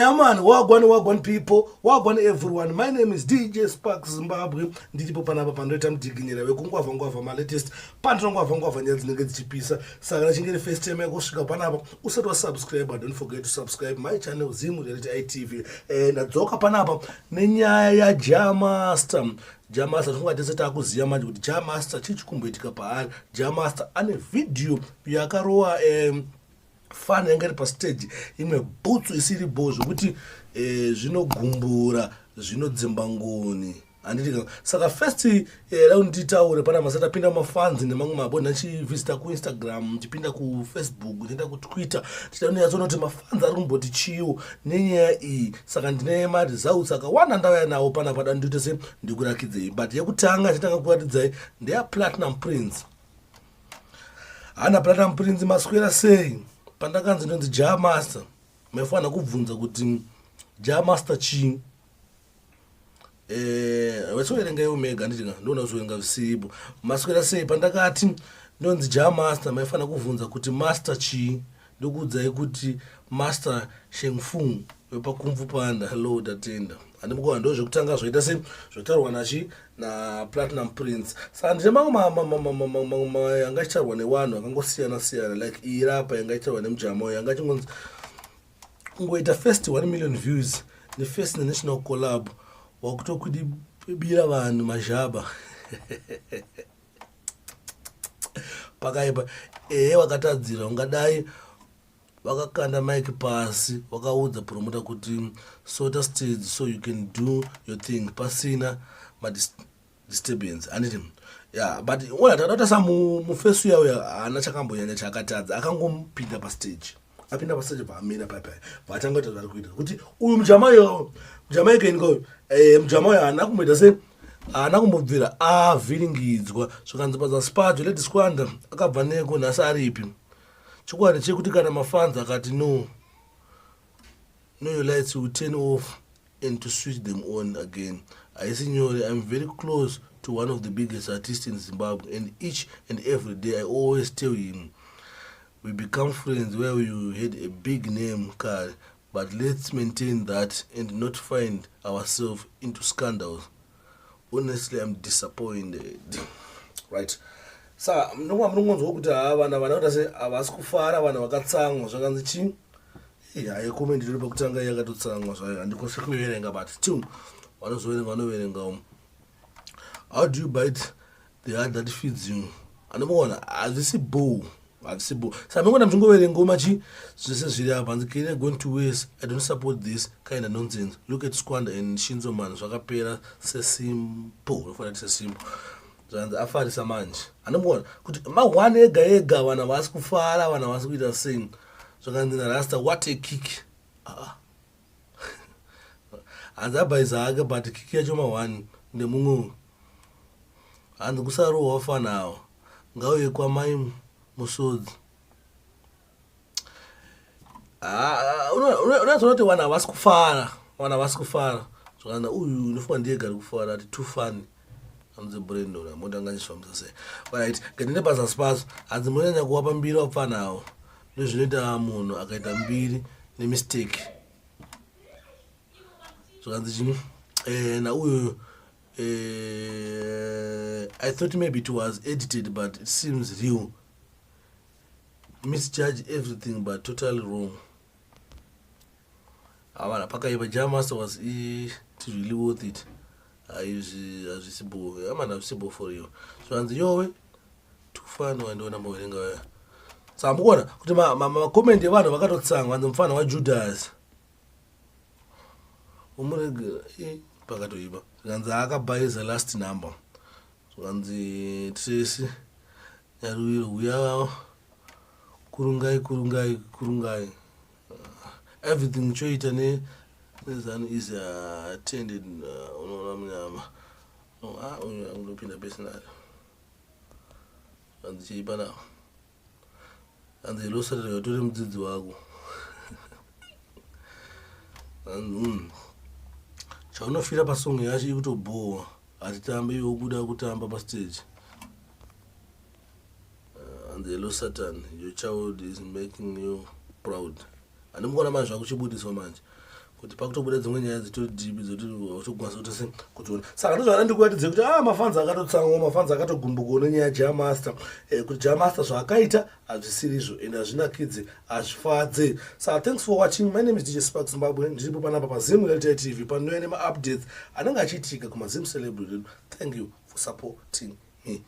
Yeah, man, wagwan people, wagwan everyone. My name is DJ Sparks Zimbabwe. Nditi popanapa panoita mudhiginyira wekungwavha my latest pandongwavha nyaya dzinenge dzichipisa. Saka nachingiri first time yakusvika panapa usati wasubscribe, don't forget to subscribe my channel Zimu Reality ITV. Ndadzoka panapa nenyaya yaJamaster. Jamaster tingatese takuziva manje kuti Jamaster chichikumboitika paari. Jamaster ane video yakarova fana yanga iri pastage imwe bhutsu isiri bo zvokuti zvinogumbura zvinodzimba ngoni handitika. Saka first raundi titaure pana masatapinda mafanzi nemamwe mabo ndachivisita kuInstagram ndichipinda kuFacebook ndienda kuTwitter tichanyatsoona kuti mafanzi ari kumboti chiwo nenyaya iyi. Saka ndine maresults akawanda ndauya nawo pana pada ndito se ndikurakidzei, but yekutanga chitanga kuratidzai ndeya Platinum Prince. Ana Platinum Prince maswera sei pandakanzi ndonzi Jamaster mefana kubvunza kuti Jamaster chii. Wesoerenga yomega nditika ndona uzoerenga visibo maswera sei pandakati ndonzi Jamaster mefana kubvunza kuti master chii. Ndikuudzai kuti master Shengfung wepakumvu panda. Hello tatenda andimukona ndo zvekutanga zvoita se zvotaurwa nachi na Platinum Prince. Saka ndine mamwe yanga ichitaurwa nevanhu vakangosiyana siyana like iyi rapa yanga ichitaurwa nemujama yanga chingonzi kungoita first 1 million views ne first national collab wakutokudibira vanhu mazhaba pakaipa wakatadzira ungadai wakakanda mic pasi wakaudza promoter kuti sort stage so you can do your thing pasina disturbance anditi yeah. But ona tadata sa mufesu yawo ana chakambonyanya chakatadza akangopinda pa stage apinda pa stage pamira papa vatangota zvari kuita kuti uyu mujamayo ikeningo mujamayo ana kumboita se ana kumbobvira avhiringidzwa zvakanzi paza spajo lady squander akabva neko nhasi aripi chikwadi chekuti kana mafanzi akati no your lights will turn off and to switch them on again. I signore, I'm very close to one of the biggest artists in Zimbabwe, and each and every day I always tell him we become friends where you had a big name card, but let's maintain that and not find ourselves into scandals. Honestly, I'm disappointed. Right. Saka mnongonzwa kuti vana kuti se avasi kufara vana vakatsangwa zvakanzi chi hayi comment iri pakutanga yakatotsangwa zvayo handikose kuverenga, but still vanoverenga. How do you bite the heart that feeds you? Anomuona hazvisi bo saka mingona mchingoverenga machi zvese zviri apa hanzi career going to waste. I don't support this kind of nonsense. Look at Squander and Shinzo man zvakapera sesimple unofanira kuti sesimple zvanzi afarisa manje. Anomuona kuti mahwane ega vana vasi kufara vana vasi kuita sing zvakanzi narasta what a kick. Hanzi abhaisa ake but kick yacho mahwane ndemumwe hanzi kusarohwa wafanawo ngauye kwamai musodzi. Unozoona kuti vana vasi kufara zvakanzi uyu unofunga ndiye gari kufara ati too funny. Hanzi Brendo motanganiswa sei. Right, ngandine basa spaso hanzi munonyanya kuwapa mbiri wapfanawo ndozvinoita munhu akaita mbiri nemistake zvakanzi chini nauyo I thought maybe it was edited but it seems real. Misjudge everything but totally wrong. Avana pakaipa Jamaster was it really worth it? Azvisibo amana azvisibo for you. So hanzi yowe tufano wandiona mboverenga waya. Saka mukona kuti makomenti evanhu vakatotsanga hanzi mufana waJudas umuregera pakatoipa zvakanzi akabhayiza last number zvakanzi Tracy Nyaruwiro uya kurungai everything choita nezanu is attended unoona munyama unopinda personal hanzi cheipa nawo hanzi ilo Saturday watore mudzidzi wako chaunofira pasong yacho ikutobhowa hatitambe iwo kuda kutamba pastage. And the hello Satan, your child is making you proud. Andimukona manje akuchibudiswa manje kuti pakutobuda dzimwe nyaya dzitodibi dzotokwanisa kutiona saka ndozvana ndikuratidze kuti mafanzi akatotsamwa mafanzi akatogumbuka nenyaya jamaster kuti jamaster zvaakaita hazvisiri izvo ende hazvinakidze hazvifadze. Saka thanks for watching. My name is DJ Spark Zimbabwe. Ndiripo panapa paZim Reality TV panouya nema-updates anenge achiitika kumaZim celebrity. Thank you for supporting me.